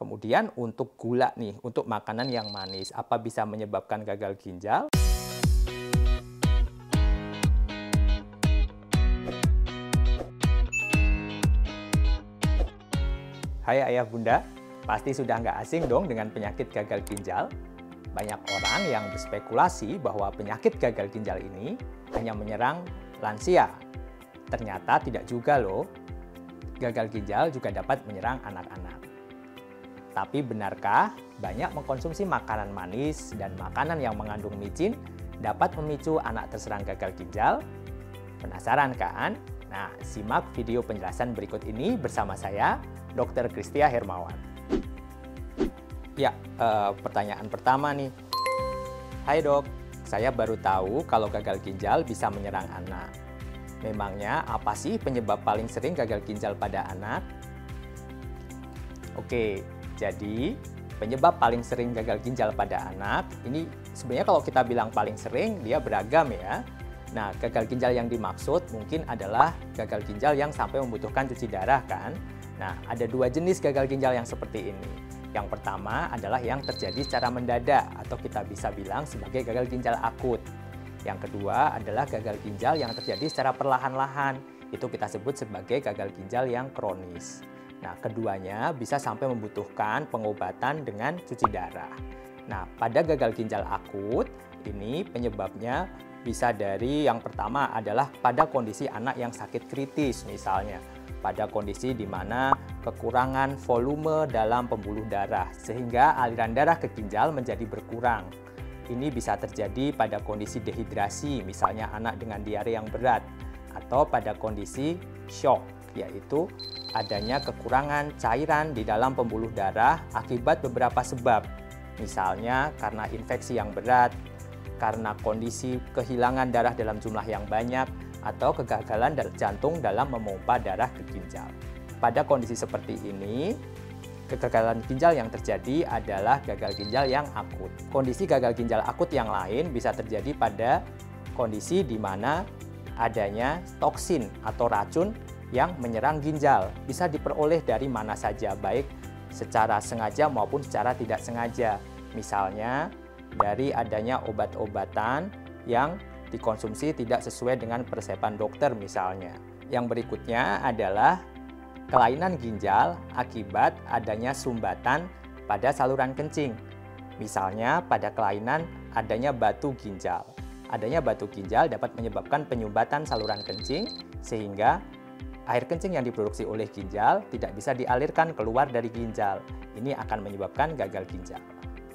Kemudian untuk gula nih, untuk makanan yang manis, apa bisa menyebabkan gagal ginjal? Hai ayah bunda, pasti sudah nggak asing dong dengan penyakit gagal ginjal. Banyak orang yang berspekulasi bahwa penyakit gagal ginjal ini hanya menyerang lansia. Ternyata tidak juga loh. Gagal ginjal juga dapat menyerang anak-anak. Tapi benarkah banyak mengkonsumsi makanan manis dan makanan yang mengandung micin dapat memicu anak terserang gagal ginjal? Penasaran kan? Nah, simak video penjelasan berikut ini bersama saya, Dr. Kristia Hermawan. Ya, pertanyaan pertama nih. Hai dok, saya baru tahu kalau gagal ginjal bisa menyerang anak. Memangnya apa sih penyebab paling sering gagal ginjal pada anak? Oke, jadi penyebab paling sering gagal ginjal pada anak, ini sebenarnya kalau kita bilang paling sering, dia beragam ya. Nah, gagal ginjal yang dimaksud mungkin adalah gagal ginjal yang sampai membutuhkan cuci darah kan. Nah, ada dua jenis gagal ginjal yang seperti ini. Yang pertama adalah yang terjadi secara mendadak atau kita bisa bilang sebagai gagal ginjal akut. Yang kedua adalah gagal ginjal yang terjadi secara perlahan-lahan. Itu kita sebut sebagai gagal ginjal yang kronis. Nah, keduanya bisa sampai membutuhkan pengobatan dengan cuci darah. Nah, pada gagal ginjal akut, ini penyebabnya bisa dari yang pertama adalah pada kondisi anak yang sakit kritis misalnya. Pada kondisi di mana kekurangan volume dalam pembuluh darah sehingga aliran darah ke ginjal menjadi berkurang. Ini bisa terjadi pada kondisi dehidrasi, misalnya anak dengan diare yang berat, atau pada kondisi shock, yaitu adanya kekurangan cairan di dalam pembuluh darah akibat beberapa sebab. Misalnya karena infeksi yang berat, karena kondisi kehilangan darah dalam jumlah yang banyak, atau kegagalan jantung dalam memompa darah ke ginjal. Pada kondisi seperti ini, kegagalan ginjal yang terjadi adalah gagal ginjal yang akut. Kondisi gagal ginjal akut yang lain bisa terjadi pada kondisi di mana adanya toksin atau racun yang menyerang ginjal. Bisa diperoleh dari mana saja, baik secara sengaja maupun secara tidak sengaja. Misalnya, dari adanya obat-obatan yang dikonsumsi tidak sesuai dengan resep dokter misalnya. Yang berikutnya adalah kelainan ginjal akibat adanya sumbatan pada saluran kencing. Misalnya pada kelainan adanya batu ginjal. Adanya batu ginjal dapat menyebabkan penyumbatan saluran kencing sehingga air kencing yang diproduksi oleh ginjal tidak bisa dialirkan keluar dari ginjal. Ini akan menyebabkan gagal ginjal.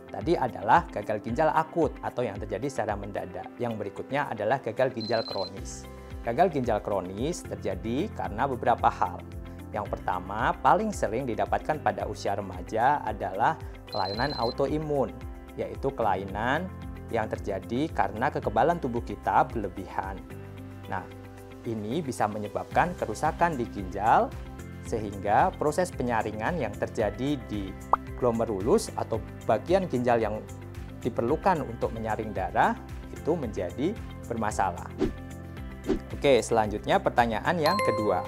Tadi adalah gagal ginjal akut atau yang terjadi secara mendadak. Yang berikutnya adalah gagal ginjal kronis. Gagal ginjal kronis terjadi karena beberapa hal. Yang pertama, paling sering didapatkan pada usia remaja adalah kelainan autoimun, yaitu kelainan yang terjadi karena kekebalan tubuh kita berlebihan. Nah, ini bisa menyebabkan kerusakan di ginjal sehingga proses penyaringan yang terjadi di glomerulus atau bagian ginjal yang diperlukan untuk menyaring darah itu menjadi bermasalah. Oke, selanjutnya pertanyaan yang kedua.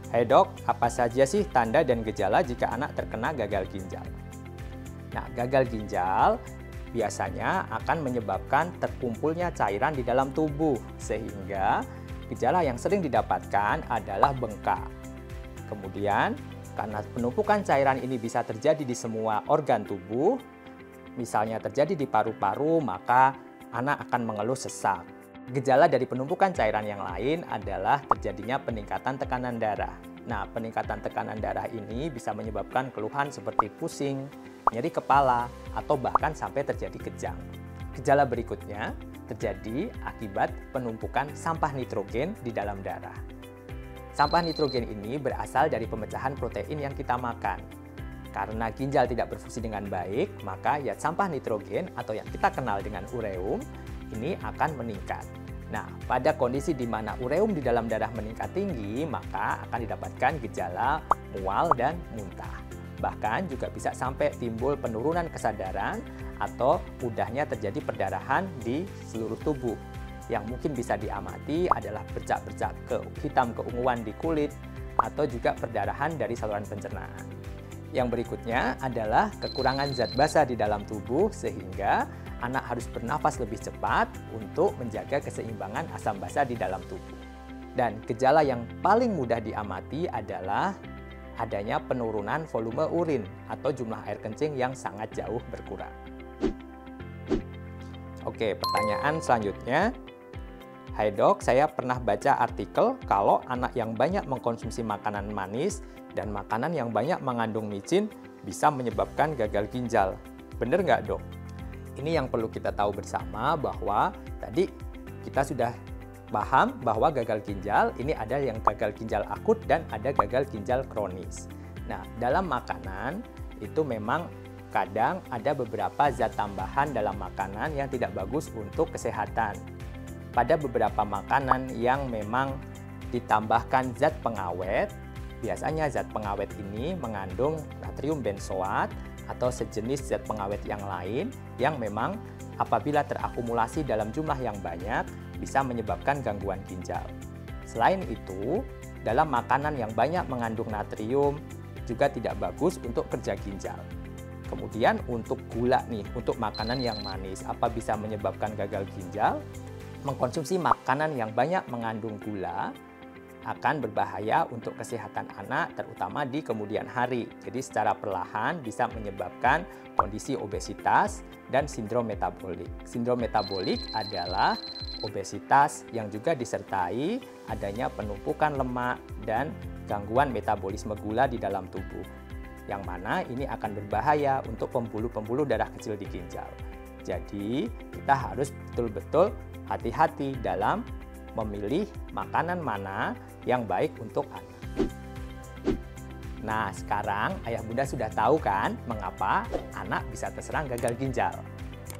Hai dok, apa saja sih tanda dan gejala jika anak terkena gagal ginjal? Nah, gagal ginjal biasanya akan menyebabkan terkumpulnya cairan di dalam tubuh, sehingga gejala yang sering didapatkan adalah bengkak. Kemudian, karena penumpukan cairan ini bisa terjadi di semua organ tubuh, misalnya terjadi di paru-paru, maka anak akan mengeluh sesak. Gejala dari penumpukan cairan yang lain adalah terjadinya peningkatan tekanan darah. Nah, peningkatan tekanan darah ini bisa menyebabkan keluhan seperti pusing, nyeri kepala, atau bahkan sampai terjadi kejang. Gejala berikutnya terjadi akibat penumpukan sampah nitrogen di dalam darah. Sampah nitrogen ini berasal dari pemecahan protein yang kita makan. Karena ginjal tidak berfungsi dengan baik, maka sampah nitrogen atau yang kita kenal dengan ureum ini akan meningkat. Nah, pada kondisi di mana ureum di dalam darah meningkat tinggi, maka akan didapatkan gejala mual dan muntah. Bahkan juga bisa sampai timbul penurunan kesadaran atau mudahnya terjadi perdarahan di seluruh tubuh. Yang mungkin bisa diamati adalah bercak-bercak hitam keunguan di kulit atau juga perdarahan dari saluran pencernaan. Yang berikutnya adalah kekurangan zat basa di dalam tubuh sehingga anak harus bernafas lebih cepat untuk menjaga keseimbangan asam basa di dalam tubuh. Dan gejala yang paling mudah diamati adalah adanya penurunan volume urin atau jumlah air kencing yang sangat jauh berkurang. Oke, pertanyaan selanjutnya. Hai dok, saya pernah baca artikel kalau anak yang banyak mengkonsumsi makanan manis dan makanan yang banyak mengandung micin bisa menyebabkan gagal ginjal. Bener nggak dok? Ini yang perlu kita tahu bersama bahwa tadi kita sudah paham bahwa gagal ginjal ini ada yang gagal ginjal akut dan ada gagal ginjal kronis. Nah, dalam makanan itu memang kadang ada beberapa zat tambahan dalam makanan yang tidak bagus untuk kesehatan. Pada beberapa makanan yang memang ditambahkan zat pengawet, biasanya zat pengawet ini mengandung natrium benzoat atau sejenis zat pengawet yang lain yang memang apabila terakumulasi dalam jumlah yang banyak bisa menyebabkan gangguan ginjal. Selain itu, dalam makanan yang banyak mengandung natrium juga tidak bagus untuk kerja ginjal. Kemudian untuk gula nih, untuk makanan yang manis, apa bisa menyebabkan gagal ginjal? Mengkonsumsi makanan yang banyak mengandung gula akan berbahaya untuk kesehatan anak, terutama di kemudian hari. Jadi secara perlahan bisa menyebabkan kondisi obesitas dan sindrom metabolik. Sindrom metabolik adalah obesitas yang juga disertai adanya penumpukan lemak dan gangguan metabolisme gula di dalam tubuh. Yang mana ini akan berbahaya untuk pembuluh-pembuluh darah kecil di ginjal. Jadi kita harus betul-betul hati-hati dalam memilih makanan mana yang baik untuk anak. Nah, sekarang ayah bunda sudah tahu kan mengapa anak bisa terserang gagal ginjal.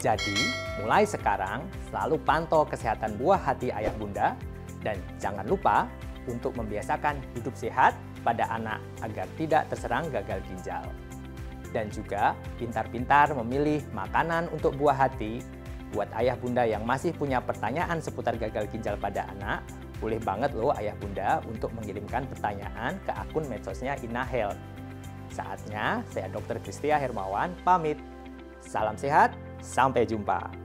Jadi, mulai sekarang selalu pantau kesehatan buah hati ayah bunda dan jangan lupa untuk membiasakan hidup sehat pada anak agar tidak terserang gagal ginjal. Dan juga pintar-pintar memilih makanan untuk buah hati. Buat ayah bunda yang masih punya pertanyaan seputar gagal ginjal pada anak, boleh banget loh ayah bunda untuk mengirimkan pertanyaan ke akun medsosnya InaHealth. Saatnya saya Dr. Kristia Hermawan pamit. Salam sehat, sampai jumpa.